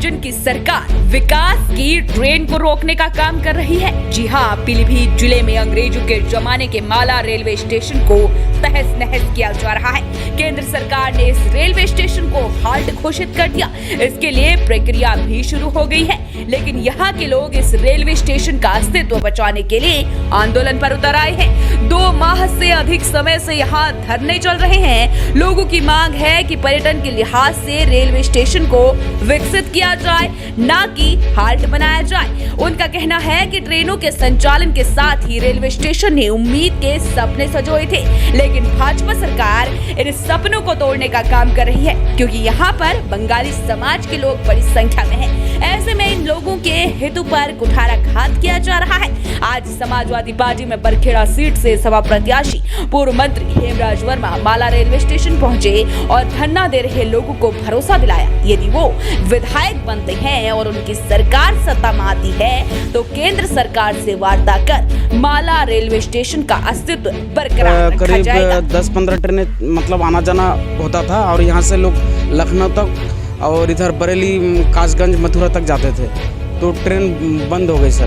पर्यटन की सरकार विकास की ट्रेन को रोकने का काम कर रही है। जी हाँ, पीलीभीत जिले में अंग्रेजों के जमाने के माला रेलवे स्टेशन को तहस नहस किया जा रहा है। केंद्र सरकार ने इस रेलवे स्टेशन को हाल्ट घोषित कर दिया। इसके लिए प्रक्रिया भी शुरू हो गई है, लेकिन यहाँ के लोग इस रेलवे स्टेशन का अस्तित्व बचाने के लिए आंदोलन पर उतर आए हैं। 2 माह से अधिक समय से यहाँ धरने चल रहे हैं। लोगों की मांग है कि पर्यटन के लिहाज से रेलवे स्टेशन को विकसित किया जाए, ना कि हाल्ट बनाया जाए। उनका कहना है कि ट्रेनों के संचालन के साथ ही रेलवे स्टेशन ने उम्मीद के सपने सजोए थे, लेकिन भाजपा सरकार इन सपनों को तोड़ने का काम कर रही है, क्योंकि यहाँ पर बंगाली समाज के लोग बड़ी संख्या में हैं। ऐसे में इन लोगों के हितों पर कुठाराघात किया जा रहा है। आज समाजवादी पार्टी में बरखेड़ा सीट से सपा प्रत्याशी पूर्व मंत्री हेमराज वर्मा माला रेलवे स्टेशन पहुंचे और धरना दे रहे लोगों को भरोसा दिलाया, यदि वो विधायक बनते हैं और उनकी सरकार सत्ता में आती है तो केंद्र सरकार से वार्ता कर माला रेलवे स्टेशन का अस्तित्व बरकरार रखा जाएगा। 10-15 ट्रेनें मतलब आना जाना होता था और यहाँ से लोग लखनऊ तक और इधर बरेली, कासगंज, मथुरा तक जाते थे, तो ट्रेन बंद हो गई सर।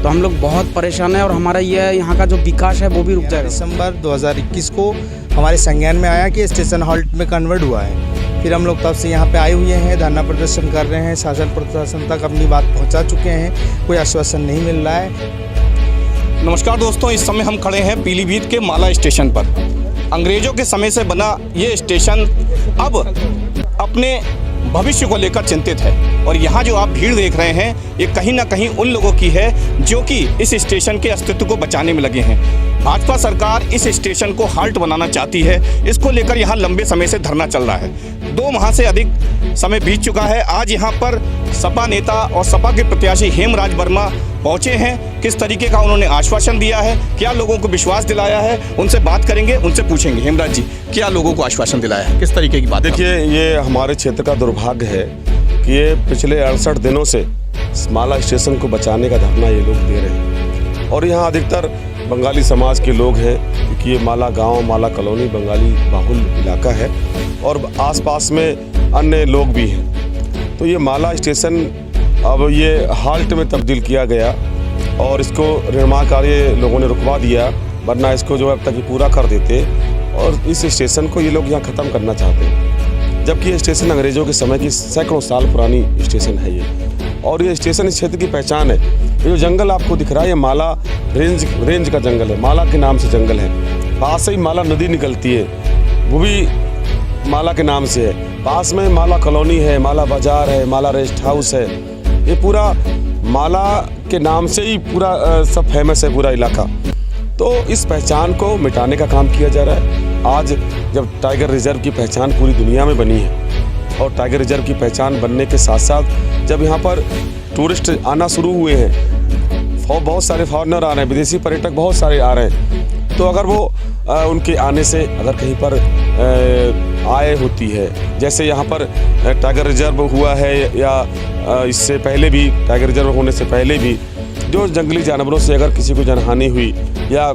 तो हम लोग बहुत परेशान हैं और हमारा ये यहाँ का जो विकास है वो भी रुक जाएगा। दिसंबर 2021 को हमारे संज्ञान में आया कि स्टेशन हॉल्ट में कन्वर्ट हुआ है। फिर हम लोग तब से यहाँ पे आए हुए हैं, धरना प्रदर्शन कर रहे हैं, शासन प्रशासन तक अपनी बात पहुँचा चुके हैं, कोई आश्वासन नहीं मिल रहा है। नमस्कार दोस्तों, इस समय हम खड़े हैं पीलीभीत के माला स्टेशन पर। अंग्रेजों के समय से बना ये स्टेशन अब अपने भविष्य को लेकर चिंतित है, और यहाँ जो आप भीड़ देख रहे हैं ये कहीं ना कहीं उन लोगों की है जो कि इस स्टेशन के अस्तित्व को बचाने में लगे हैं। भाजपा सरकार इस स्टेशन को हाल्ट बनाना चाहती है। इसको लेकर यहाँ लंबे समय से धरना चल रहा है। 2 माह से अधिक समय बीत चुका है। आज यहाँ पर सपा नेता और सपा के प्रत्याशी हेमराज वर्मा पहुंचे हैं। किस तरीके का उन्होंने आश्वासन दिया है, क्या लोगों को विश्वास दिलाया है, उनसे बात करेंगे, उनसे पूछेंगे। हेमराज जी, क्या लोगों को आश्वासन दिलाया है, किस तरीके की बात? देखिए, ये हमारे क्षेत्र का दुर्भाग्य है कि ये पिछले 68 दिनों से माला स्टेशन को बचाने का धरना ये लोग दे रहे हैं, और यहाँ अधिकतर बंगाली समाज के लोग हैं, क्योंकि ये माला गांव, माला कॉलोनी बंगाली बाहुल इलाका है और आसपास में अन्य लोग भी हैं। तो ये माला स्टेशन अब ये हाल्ट में तब्दील किया गया और इसको निर्माण कार्य लोगों ने रुकवा दिया, वरना इसको जो है अब तक पूरा कर देते, और इस स्टेशन को ये लोग यहाँ ख़त्म करना चाहते हैं। जबकि ये स्टेशन अंग्रेज़ों के समय की सैकड़ों साल पुरानी स्टेशन है ये, और ये स्टेशन इस क्षेत्र की पहचान है। ये जो जंगल आपको दिख रहा है ये माला रेंज का जंगल है, माला के नाम से जंगल है। पास से ही माला नदी निकलती है, वो भी माला के नाम से है। पास में माला कॉलोनी है, माला बाजार है, माला रेस्ट हाउस है। ये पूरा माला के नाम से ही पूरा सब फेमस है पूरा इलाका। तो इस पहचान को मिटाने का काम किया जा रहा है। आज जब टाइगर रिजर्व की पहचान पूरी दुनिया में बनी है और टाइगर रिजर्व की पहचान बनने के साथ साथ जब यहाँ पर टूरिस्ट आना शुरू हुए हैं, बहुत सारे फॉरेनर आ रहे हैं, विदेशी पर्यटक बहुत सारे आ रहे हैं, तो अगर वो उनके आने से अगर कहीं पर आय होती है, जैसे यहाँ पर टाइगर रिजर्व हुआ है या इससे पहले भी टाइगर रिजर्व होने से पहले भी जो जंगली जानवरों से अगर किसी को जनहानि हुई या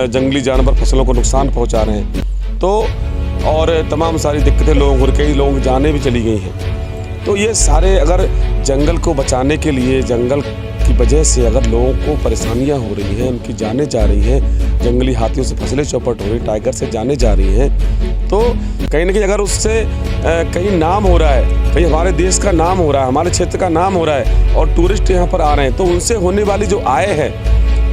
जंगली जानवर फसलों को नुकसान पहुँचा रहे हैं, तो और तमाम सारी दिक्कतें लोगों को, कई लोगों की जानें भी चली गई हैं। तो ये सारे अगर जंगल को बचाने के लिए, जंगल की वजह से अगर लोगों को परेशानियां हो रही हैं, उनकी जानें जा रही हैं, जंगली हाथियों से फसलें चौपट हो रही, टाइगर से जानें जा रही हैं, तो कहीं ना कहीं अगर उससे कहीं नाम हो रहा है, कहीं हमारे देश का नाम हो रहा है, हमारे क्षेत्र का नाम हो रहा है और टूरिस्ट यहाँ पर आ रहे हैं, तो उनसे होने वाली जो आय है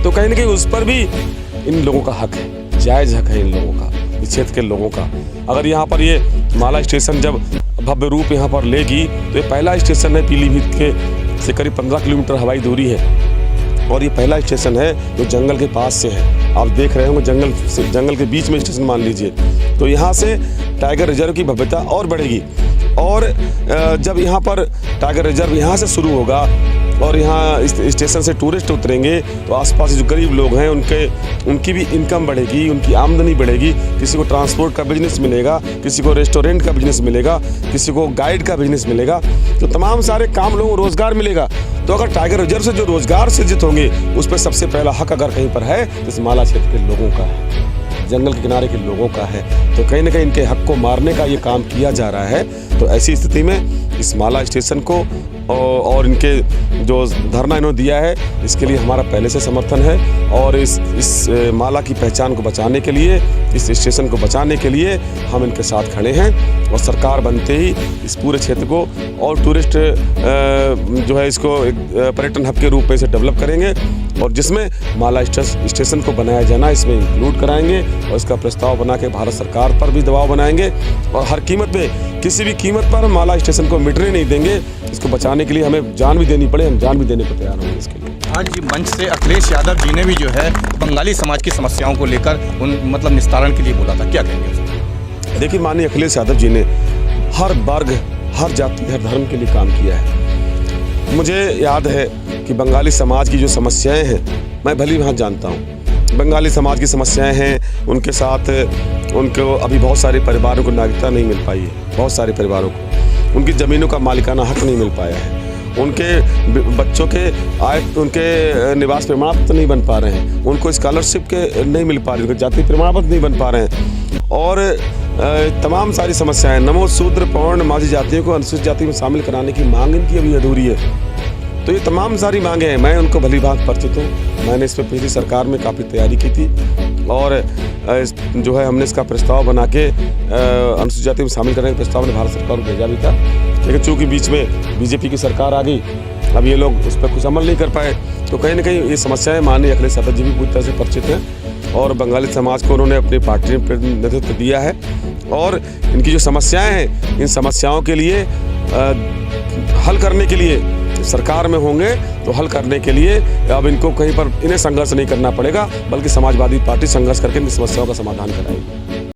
तो कहीं ना कहीं उस पर भी इन लोगों का हक है, जायज़ हक है इन लोगों का, इस क्षेत्र के लोगों का। अगर यहाँ पर ये माला स्टेशन जब भव्य रूप यहाँ पर लेगी तो ये पहला स्टेशन है पीलीभीत के से करीब 15 किलोमीटर हवाई दूरी है, और ये पहला स्टेशन है जो जंगल के पास से है। आप देख रहे होंगे जंगल के बीच में स्टेशन मान लीजिए, तो यहाँ से टाइगर रिजर्व की भव्यता और बढ़ेगी। और जब यहाँ पर टाइगर रिजर्व यहाँ से शुरू होगा और यहाँ इस स्टेशन से टूरिस्ट उतरेंगे, तो आसपास जो गरीब लोग हैं उनकी भी इनकम बढ़ेगी, उनकी आमदनी बढ़ेगी। किसी को ट्रांसपोर्ट का बिजनेस मिलेगा, किसी को रेस्टोरेंट का बिजनेस मिलेगा, किसी को गाइड का बिजनेस मिलेगा, तो तमाम सारे काम लोगों को रोज़गार मिलेगा। तो अगर टाइगर रिजर्व से जो रोज़गार सृजित होंगे उस पर सबसे पहला हक अगर कहीं पर है तो इस माला क्षेत्र के लोगों का है। जंगल के किनारे के लोगों का है। तो कहीं ना कहीं इनके हक को मारने का ये काम किया जा रहा है। तो ऐसी स्थिति में इस माला स्टेशन को और इनके जो धरना इन्होंने दिया है, इसके लिए हमारा पहले से समर्थन है। और इस माला की पहचान को बचाने के लिए, इस स्टेशन को बचाने के लिए हम इनके साथ खड़े हैं। और सरकार बनते ही इस पूरे क्षेत्र को और टूरिस्ट जो है इसको एक पर्यटन हब के रूप में इसे डेवलप करेंगे। और जिसमें माला स्टेशन को बनाया जाना इसमें इंक्लूड कराएंगे। और इसका प्रस्ताव बना के भारत सरकार पर भी दबाव बनाएंगे। और हर कीमत पे, किसी भी कीमत पर माला स्टेशन को मिटने नहीं देंगे। इसको बचाने के लिए हमें जान भी देनी पड़े, हम जान भी देने को तैयार होंगे इसके लिए। आज जी मंच से अखिलेश यादव जी ने भी जो है बंगाली समाज की समस्याओं को लेकर मतलब निस्तारण के लिए बोला था, क्या कहेंगे उसको? देखिए, माननीय अखिलेश यादव जी ने हर वर्ग, हर जाति, हर धर्म के लिए काम किया है। मुझे याद है कि बंगाली समाज की जो समस्याएं हैं, मैं भली भांति जानता हूँ। बंगाली समाज की समस्याएं हैं, उनके साथ उनको अभी बहुत सारे परिवारों को नागरिकता नहीं मिल पाई है। बहुत सारे परिवारों को उनकी ज़मीनों का मालिकाना हक नहीं मिल पाया है। उनके बच्चों के उनके निवास प्रमाण पत्र नहीं बन पा रहे हैं। उनको स्कॉलरशिप के नहीं मिल पा रही, उनके जाति प्रमाण पत्र नहीं बन पा रहे हैं। और तमाम सारी समस्याएं, नमो शूद्र पौर्ण माझी जातियों को अनुसूचित जाति में शामिल कराने की मांग इनकी अभी अधूरी है। तो ये तमाम सारी मांगे हैं, मैं उनको भली भांति परिचित हूँ। मैंने इस पर पिछली सरकार में काफ़ी तैयारी की थी। और जो है हमने इसका प्रस्ताव बना के अनुसूचित जाति में शामिल करने का प्रस्ताव ने भारत सरकार को भेजा भी था। लेकिन चूँकि बीच में बीजेपी की सरकार आ गई, अब ये लोग उस पर कुछ अमल नहीं कर पाए। तो कहीं ना कहीं ये समस्याएं माननीय अखिलेश यादव जी भी पूरी तरह से परिचित हैं। और बंगाली समाज को उन्होंने अपनी पार्टी में प्रतिनिधित्व दिया है। और इनकी जो समस्याएं हैं, इन समस्याओं के लिए हल करने के लिए सरकार में होंगे। तो हल करने के लिए अब इनको कहीं पर इन्हें संघर्ष नहीं करना पड़ेगा, बल्कि समाजवादी पार्टी संघर्ष करके इन समस्याओं का समाधान कराएगी।